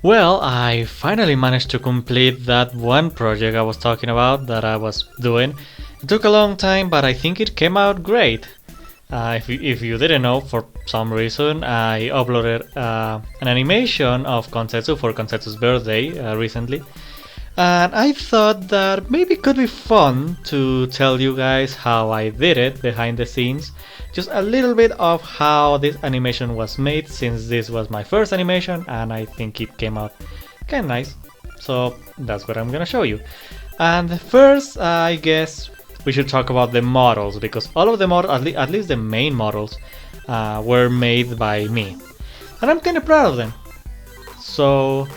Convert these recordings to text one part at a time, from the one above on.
Well, I finally managed to complete that one project I was talking about that I was doing. It took a long time, but I think it came out great. If you didn't know, for some reason, I uploaded an animation of Konzetsu for Konzetsu's birthday recently. And I thought that maybe it could be fun to tell you guys how I did it behind the scenes. Just a little bit of how this animation was made, since this was my first animation and I think it came out kinda nice. So that's what I'm gonna show you. And first, I guess we should talk about the models, because all of the models, at least the main models, were made by me. And I'm kinda proud of them. So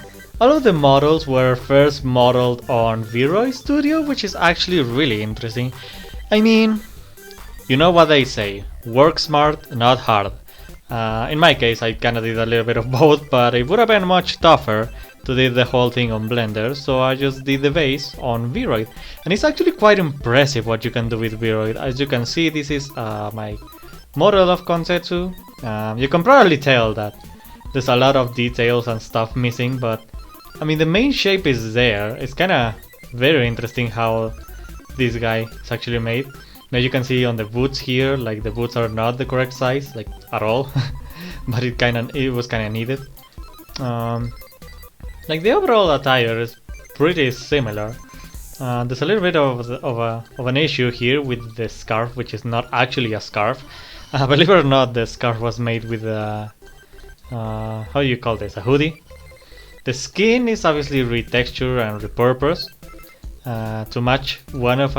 all of the models were first modeled on Vroi Studio, which is actually really interesting. I mean, you know what they say, work smart, not hard. In my case, I kinda did a little bit of both, but it would have been much tougher to do the whole thing on Blender, so I just did the base on Vroi. And it's actually quite impressive what you can do with Vroi. As you can see, this is my model of Konzetsu. You can probably tell that there's a lot of details and stuff missing, but I mean, the main shape is there. It's kinda very interesting how this guy is actually made. Now you can see on the boots here, like the boots are not the correct size, like at all, but it was kinda needed. Like the overall attire is pretty similar. There's a little bit of an issue here with the scarf, which is not actually a scarf. Believe it or not, the scarf was made with a how do you call this? A hoodie. The skin is obviously retextured and repurposed to match one of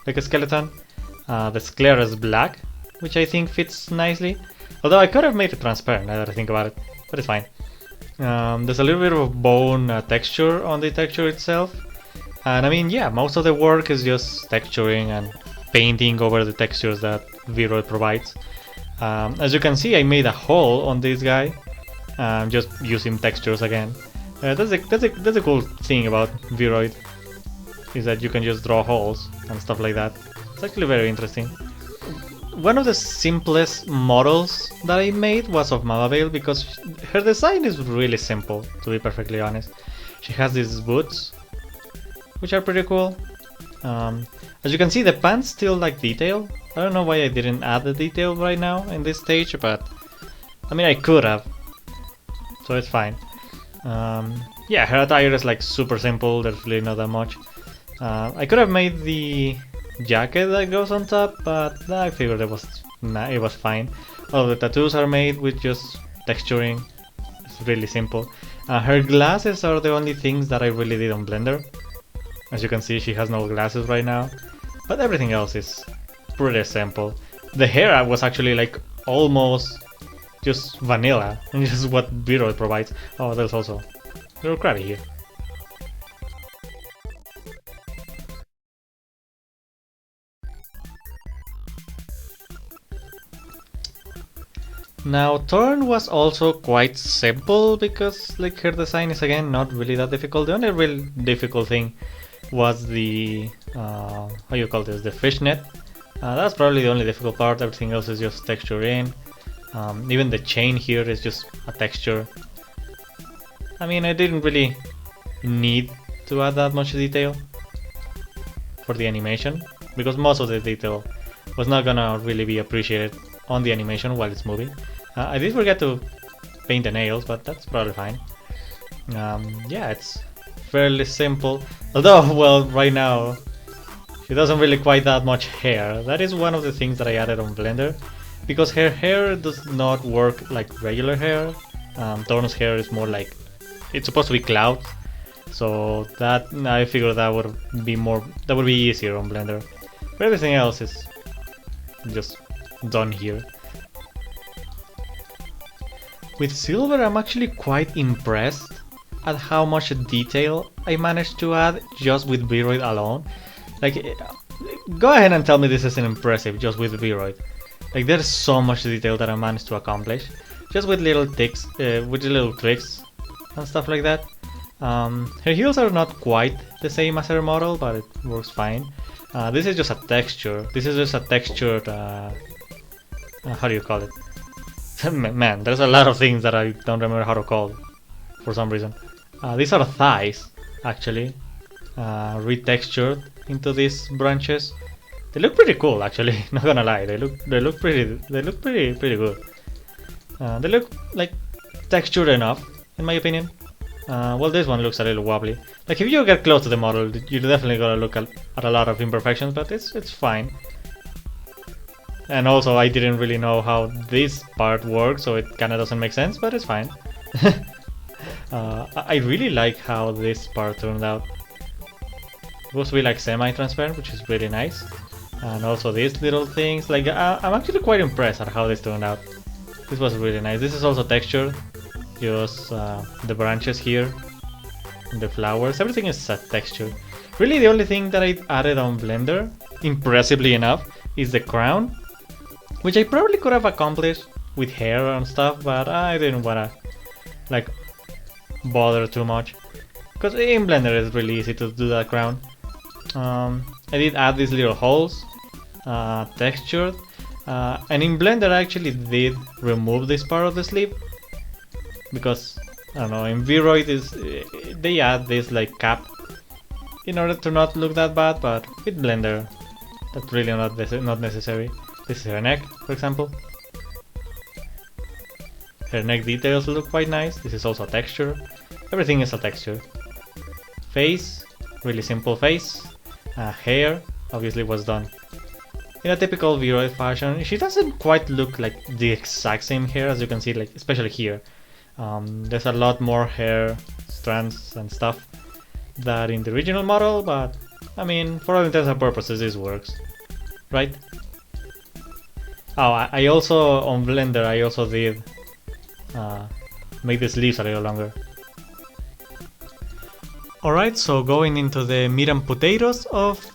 like a skeleton. The sclera is black, which I think fits nicely. Although I could have made it transparent now that I think about it, but it's fine. There's a little bit of bone texture on the texture itself. And I mean, yeah, most of the work is just texturing and painting over the textures that Vroi provides. As you can see, I made a hole on this guy, just using textures again. That's a cool thing about Vroi, is that you can just draw holes and stuff like that. It's actually very interesting. One of the simplest models that I made was of Mababel, because her design is really simple, to be perfectly honest. She has these boots, which are pretty cool. As you can see, the pants still lack detail. I don't know why I didn't add the detail right now in this stage, but I mean, I could have, so it's fine. Yeah, her attire is like super simple, there's really not that much. I could have made the jacket that goes on top, but I figured it was fine. All of the tattoos are made with just texturing. It's really simple. Her glasses are the only things that I really did on Blender. As you can see, she has no glasses right now, but everything else is pretty simple. The hair was actually like almost just vanilla, and just what Vroi provides. Oh, there's also a little crabby here. Now, Thorn was also quite simple, because like her design is again not really that difficult. The only real difficult thing was the how you call this, the fishnet. That's probably the only difficult part. Everything else is just texture in. Even the chain here is just a texture. I mean, I didn't really need to add that much detail for the animation, because most of the detail was not gonna really be appreciated on the animation while it's moving. I did forget to paint the nails, but that's probably fine. Yeah, it's fairly simple. Although, well, right now she doesn't really quite that much hair. That is one of the things that I added on Blender, because her hair does not work like regular hair. Thorn's hair is more like, it's supposed to be clouds, so that I figured that would be easier on Blender. But everything else is just done here. With Silver, I'm actually quite impressed at how much detail I managed to add just with Vroi alone. Like, go ahead and tell me this isn't impressive just with Vroi. Like, there's so much detail that I managed to accomplish just with little tricks and stuff like that. Her heels are not quite the same as her model, but it works fine. This is just a texture. This is just a textured how do you call it? Man, there's a lot of things that I don't remember how to call. for some reason. These are thighs, actually, retextured into these branches. They look pretty cool, actually. Not gonna lie, they look pretty good. They look like textured enough, in my opinion. Well, this one looks a little wobbly. Like, if you get close to the model, you're definitely gonna look at a lot of imperfections, but it's fine. And also, I didn't really know how this part works, so it kinda doesn't make sense, but it's fine. I really like how this part turned out. It's supposed to be like semi-transparent, which is really nice. And also these little things, like I'm actually quite impressed at how this turned out. This was really nice. This is also textured. Just the branches here, the flowers, everything is textured. Really, the only thing that I added on Blender, impressively enough, is the crown, which I probably could have accomplished with hair and stuff, but I didn't wanna like bother too much, because in Blender it's really easy to do that crown. I did add these little holes, textured, and in Blender I actually did remove this part of the sleeve, because I don't know, in Vroid they add this like cap in order to not look that bad, but with Blender that's really not necessary. This is her neck, for example. Her neck details look quite nice. This is also a texture. Everything is a texture. Face, really simple face. Hair, obviously was done in a typical Vroid fashion. She doesn't quite look like the exact same hair, as you can see, like especially here. There's a lot more hair strands and stuff than in the original model, but I mean, for all intents and purposes, this works, right? Oh, I also, on Blender, I also did make the sleeves a little longer. Alright, so going into the meat and potatoes of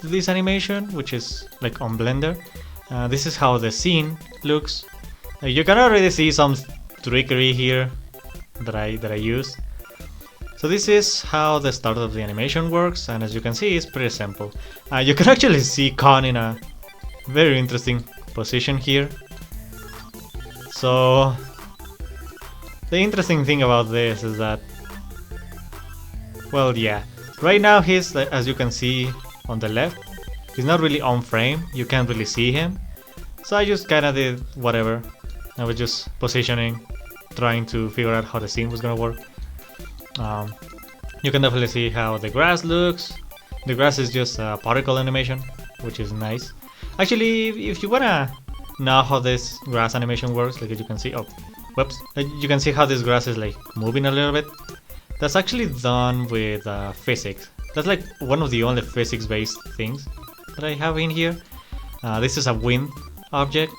this animation, which is like on Blender. This is how the scene looks. You can already see some trickery here that I used. So this is how the start of the animation works, and as you can see, it's pretty simple. You can actually see Kon in a very interesting position here. So the interesting thing about this is that, well, yeah, right now he's, as you can see on the left, he's not really on frame, you can't really see him. So I just kinda did whatever. I was just positioning, trying to figure out how the scene was gonna work. You can definitely see how the grass looks. The grass is just a particle animation, which is nice. Actually, if you wanna know how this grass animation works, like as you can see, oh, whoops, you can see how this grass is like moving a little bit. That's actually done with physics. That's like one of the only physics-based things that I have in here. This is a wind object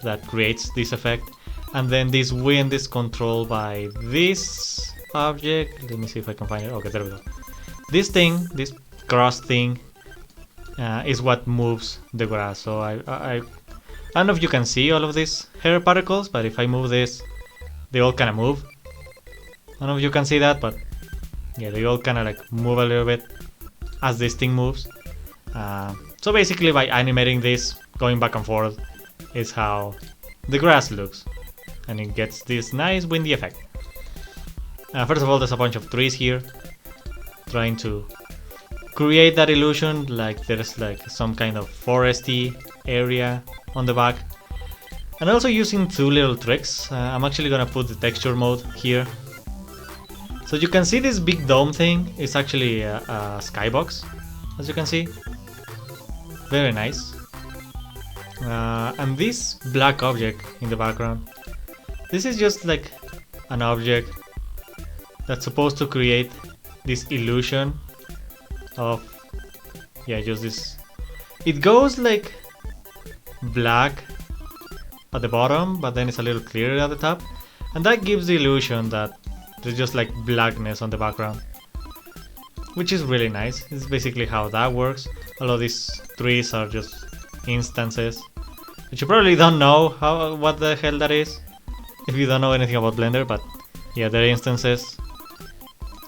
that creates this effect, and then this wind is controlled by this object. Let me see if I can find it. Okay, there we go. This thing, this cross thing, is what moves the grass. So I don't know if you can see all of these hair particles, but if I move this, they all kind of move. I don't know if you can see that, but yeah, they all kind of like move a little bit as this thing moves. So basically, by animating this, going back and forth, is how the grass looks, and it gets this nice windy effect. First of all, there's a bunch of trees here, trying to create that illusion like there's like some kind of foresty area on the back. And also using two little tricks. I'm actually gonna put the texture mode here. So you can see this big dome thing is actually a skybox, as you can see. Very nice. And this black object in the background, this is just like an object that's supposed to create this illusion of, yeah, just this. It goes like black at the bottom, but then it's a little clearer at the top, and that gives the illusion that there's just like blackness on the background, which is really nice. It's basically how that works. All of these trees are just instances, which you probably don't know what the hell that is if you don't know anything about Blender, but yeah, they're instances,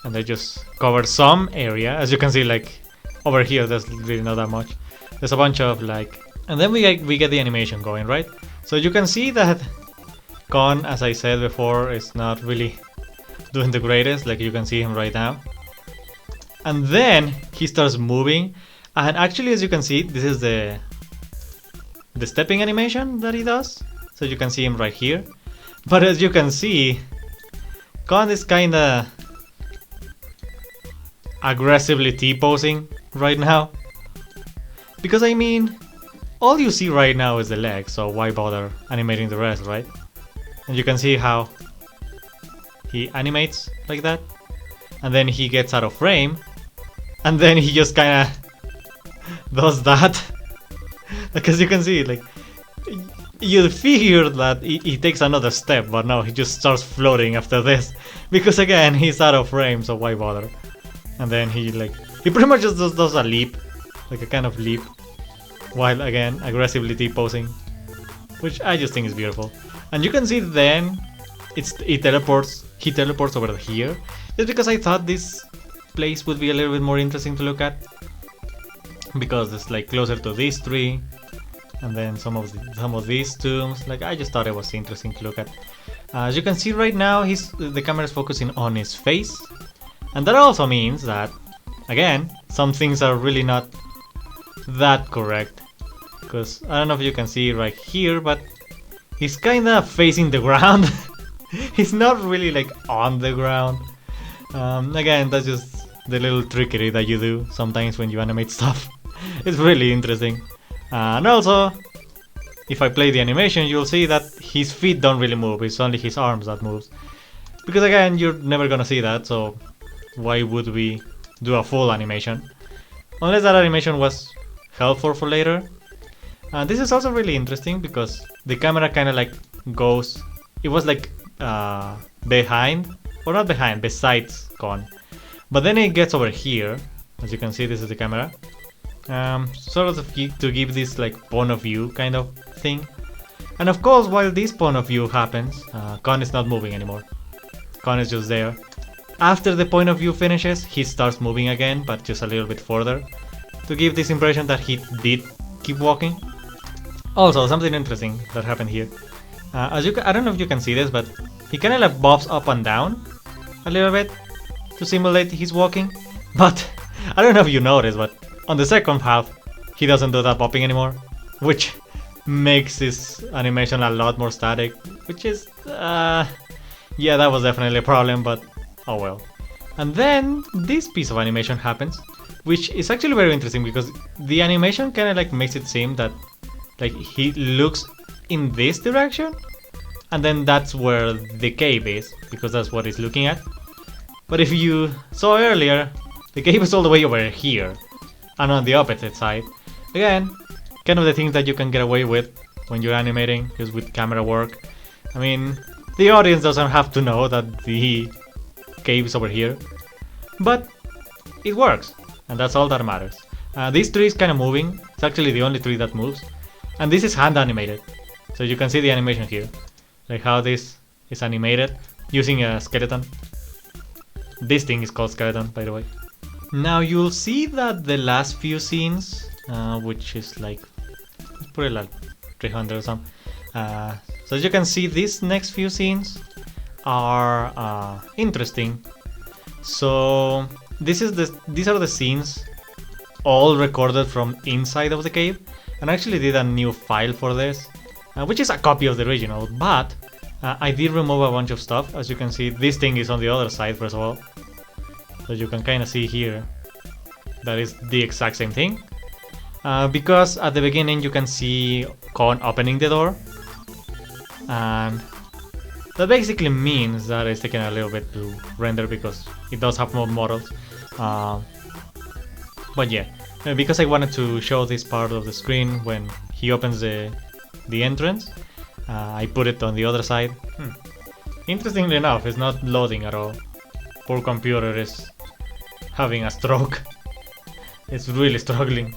and they just cover some area. As you can see, like over here, there's really not that much. There's a bunch of like, and then we get the animation going, right? So you can see that Kon, as I said before, is not really doing the greatest, like you can see him right now. And then he starts moving, and actually, as you can see, this is the stepping animation that he does. So you can see him right here. But as you can see, Kon is kinda aggressively T-posing right now. Because I mean, all you see right now is the leg, so why bother animating the rest, right? And you can see how he animates like that. And then he gets out of frame. And then he just kinda does that. Like, as you can see, like, you figure that he takes another step, but no, he just starts floating after this. Because again, he's out of frame, so why bother? And then he pretty much just does a leap, like a kind of leap, while again, aggressively T-posing, which I just think is beautiful. And you can see then, he teleports over here, just because I thought this place would be a little bit more interesting to look at. Because it's like closer to these three, and then some of these tombs. Like, I just thought it was interesting to look at. As you can see right now, the camera is focusing on his face, and that also means that, again, some things are really not that correct. Because I don't know if you can see right here, but he's kinda facing the ground. He's not really like on the ground. Again, that's just the little trickery that you do sometimes when you animate stuff. It's really interesting. And also, if I play the animation, you'll see that his feet don't really move, it's only his arms that moves. Because again, you're never gonna see that, so why would we do a full animation? Unless that animation was helpful for later. This is also really interesting because the camera kinda like goes, it was like behind, or not behind, besides Kon. But then it gets over here, as you can see, this is the camera. Sort of to give this like point of view kind of thing. And of course, while this point of view happens, Kon is not moving anymore. Kon is just there. After the point of view finishes, he starts moving again, but just a little bit further, to give this impression that he did keep walking. Also, something interesting that happened here. I don't know if you can see this, but he kind of like bobs up and down a little bit to simulate he's walking. But I don't know if you noticed, but on the second half, he doesn't do that bopping anymore, which makes his animation a lot more static, which is, yeah, that was definitely a problem, but oh well. And then this piece of animation happens, which is actually very interesting because the animation kind of like makes it seem that like he looks in this direction, and then that's where the cave is, because that's what he's looking at. But if you saw earlier, the cave is all the way over here, and on the opposite side. Again, kind of the things that you can get away with when you're animating, just with camera work. I mean, the audience doesn't have to know that the cave is over here, but it works, and that's all that matters. This tree is kind of moving. It's actually the only tree that moves, and this is hand animated, so you can see the animation here, like how this is animated using a skeleton. This thing is called skeleton, by the way. Now you'll see that the last few scenes, which is like, let's put it like 300 or something. So as you can see, these next few scenes are interesting. So these are the scenes all recorded from inside of the cave, and I actually did a new file for this, which is a copy of the original, but I did remove a bunch of stuff. As you can see, this thing is on the other side first of all, so you can kind of see here that is the exact same thing, because at the beginning you can see Kon opening the door, and that basically means that it's taking a little bit to render because it does have more models. But yeah, because I wanted to show this part of the screen when he opens the entrance, I put it on the other side. Interestingly enough, it's not loading at all. Poor computer is having a stroke. It's really struggling,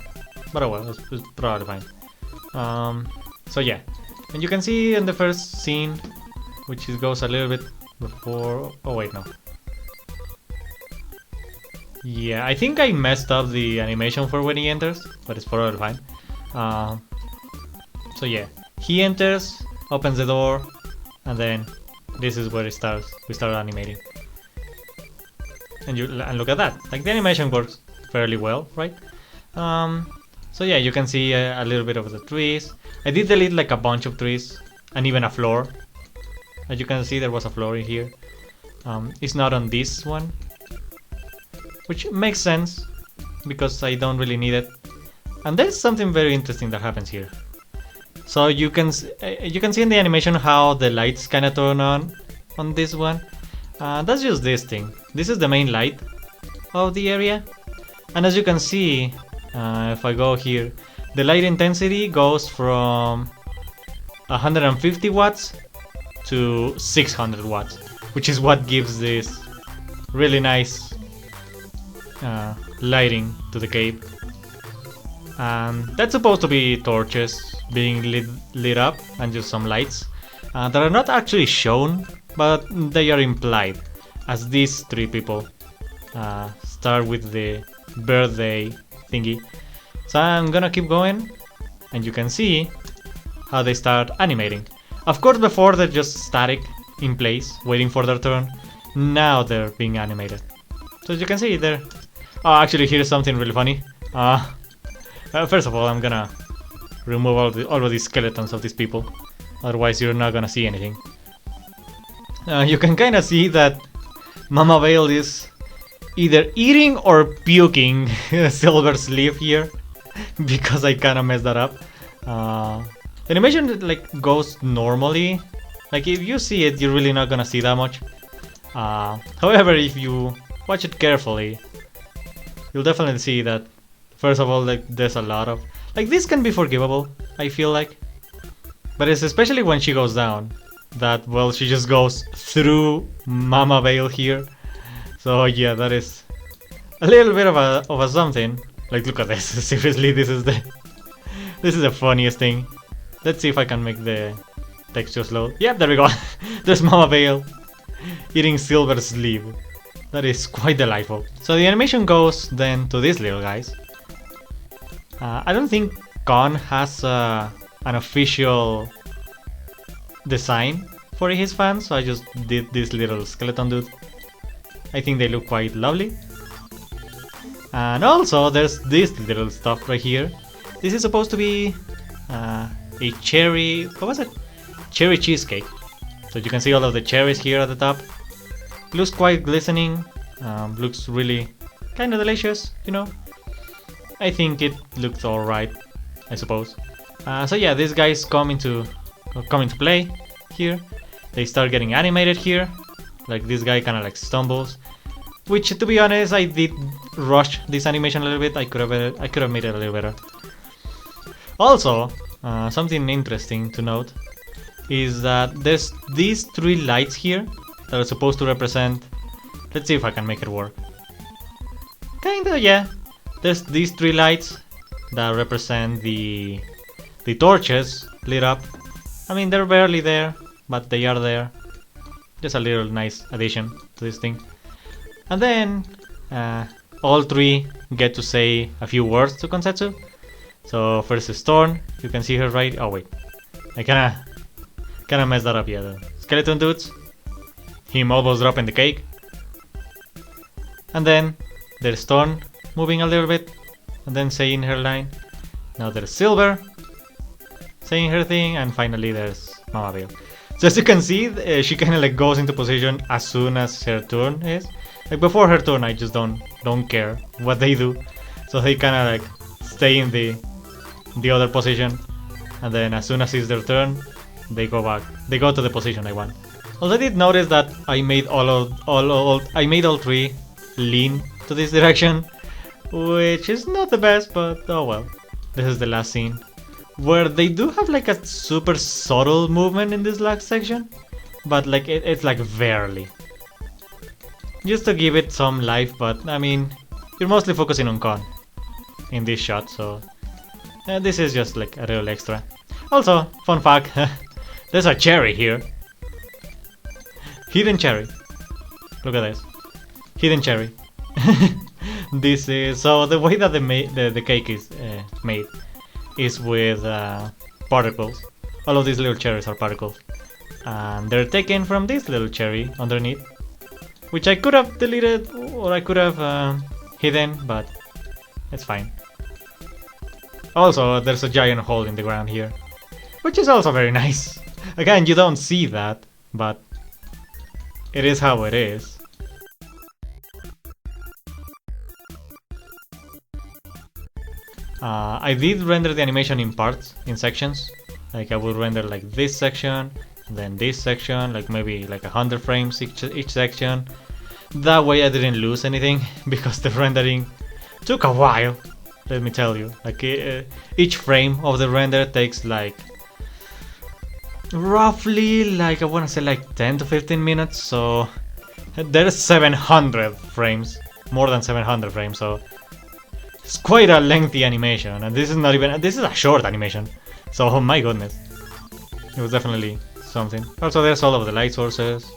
but oh well, it's probably fine. So yeah, and you can see in the first scene, which goes a little bit before. Oh wait, no. Yeah, I think I messed up the animation for when he enters, but it's probably fine. So yeah, he enters, opens the door, and then this is where we start animating. and look at that. Like the animation works fairly well, right? So yeah, you can see a little bit of the trees. I did delete like a bunch of trees and even a floor. As you can see, there was a floor in here. It's not on this one, which makes sense because I don't really need it. And there's something very interesting that happens here. So you can see in the animation how the lights kind of turn on this one. That's just this thing. This is the main light of the area, and as you can see, if I go here, the light intensity goes from 150 watts to 600 watts, which is what gives this really nice lighting to the cave. And that's supposed to be torches being lit up and just some lights that are not actually shown, but they are implied, as these three people start with the birthday thingy. So I'm gonna keep going, and you can see how they start animating. Of course, before they're just static in place, waiting for their turn. Now they're being animated. So as you can see, they're... Oh, actually, here's something really funny. First of all, I'm gonna remove all of these skeletons of these people. Otherwise, you're not gonna see anything. You can kind of see that Mama Veil is either eating or puking Silver's leaf here, because I kind of messed that up. The animation like goes normally. Like if you see it, you're really not gonna see that much. However, if you watch it carefully, you'll definitely see that. First of all, like there's a lot of like this can be forgivable, I feel like, but it's especially when she goes down that, well, she just goes through Mama Veil here. So yeah, that is a little bit of a something. Like look at this. Seriously, this is the funniest thing. Let's see if I can make the textures load. Yep, there we go. There's Mama Veil eating Silver's leaf. That is quite delightful. So the animation goes then to these little guys. I don't think Kon has an official design for his fans, so I just did this little skeleton dude. I think they look quite lovely. And also there's this little stuff right here. This is supposed to be a cherry... what was it? Cherry cheesecake. So you can see all of the cherries here at the top. Looks quite glistening. Looks really kind of delicious, you know. I think it looks alright, I suppose. So yeah, these guys come into play here. They start getting animated here. Like this guy kind of like stumbles, which to be honest, I did rush this animation a little bit. I could have made it a little better. Also, something interesting to note is that there's these three lights here that are supposed to represent. Let's see if I can make it work. Kinda, yeah. There's these three lights that represent the torches lit up. I mean, they're barely there, but they are there. Just a little nice addition to this thing. And then all three get to say a few words to Konzetsu. So first is Thorn. You can see her right. Oh wait, I kinda messed that up. Yeah, the skeleton dudes. Him almost dropping the cake. And then there's Thorn moving a little bit and then saying her line. Now there's Silver saying her thing, and finally there's Mama Veil. So as you can see, she kind of like goes into position as soon as her turn is. Like before her turn, I just don't care what they do. So they kind of like stay in the other position, and then as soon as it's their turn, they go back. They go to the position I want. Also, I did notice that I made all three lean to this direction, which is not the best, but oh well. This is the last scene, where they do have like a super subtle movement in this last section, but like it's like barely. Just to give it some life, but I mean, you're mostly focusing on Kon in this shot, so this is just like a real extra. Also, fun fact, there's a cherry here. Hidden cherry. Look at this. Hidden cherry. This is so the way that the cake is made is with particles. All of these little cherries are particles, and they're taken from this little cherry underneath, which I could have deleted or I could have hidden, but it's fine. Also, there's a giant hole in the ground here, which is also very nice. Again, you don't see that, but it is how it is. I did render the animation in parts, in sections. Like I would render like this section, then this section, like maybe like 100 frames each section. That way I didn't lose anything, because the rendering took a while, let me tell you. Like each frame of the render takes like roughly, like I want to say like 10 to 15 minutes, so there's 700 frames, more than 700 frames, so it's quite a lengthy animation, and this is not even, this is a short animation, so oh my goodness, it was definitely something. Also, there's all of the light sources.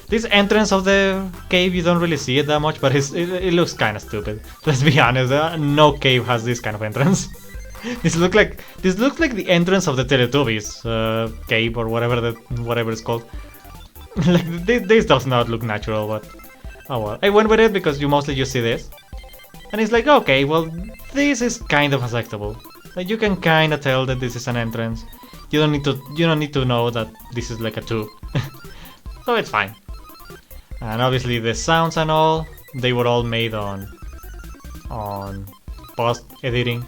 This entrance of the cave, you don't really see it that much, but it looks kind of stupid. Let's be honest, no cave has this kind of entrance. This looks like the entrance of the Teletubbies cave, or whatever it's called. Like this does not look natural, but oh well. I went with it because you mostly just see this. And it's like, okay, well, this is kind of acceptable. Like you can kind of tell that this is an entrance. You don't need to know that this is like a tube. So it's fine. And obviously the sounds and all, they were all made on post editing.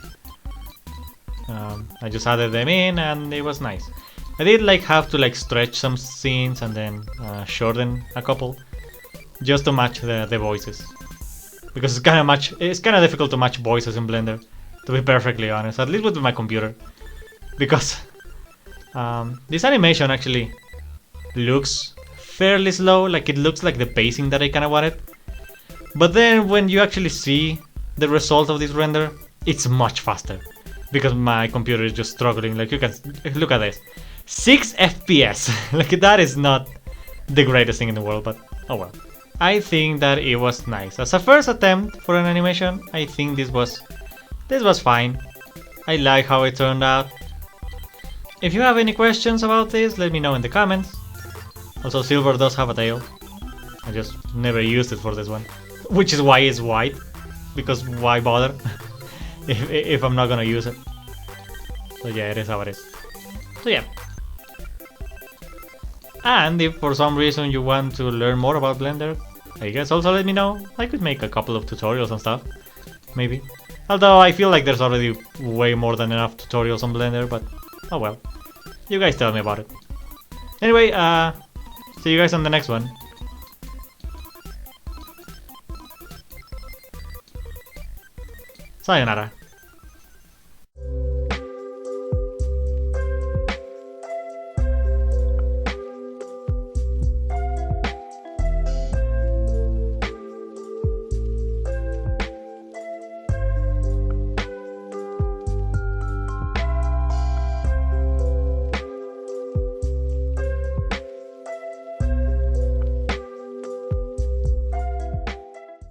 I just added them in and it was nice. I did like have to like stretch some scenes and then shorten a couple just to match the voices. Because it's kind of difficult to match voices in Blender, to be perfectly honest, at least with my computer. Because this animation actually looks fairly slow, like it looks like the pacing that I kind of wanted. But then when you actually see the result of this render, it's much faster. Because my computer is just struggling, like you can look at this. 6 FPS, like that is not the greatest thing in the world, but oh well. I think that it was nice. As a first attempt for an animation, I think this was fine. I like how it turned out. If you have any questions about this, let me know in the comments. Also, silver does have a tail. I just never used it for this one. Which is why it's white. Because why bother if I'm not gonna use it. So yeah, it is how it is. So yeah. And if for some reason you want to learn more about Blender, I guess also let me know. I could make a couple of tutorials and stuff. Maybe. Although I feel like there's already way more than enough tutorials on Blender, but oh well. You guys tell me about it. Anyway, see you guys on the next one. Sayonara.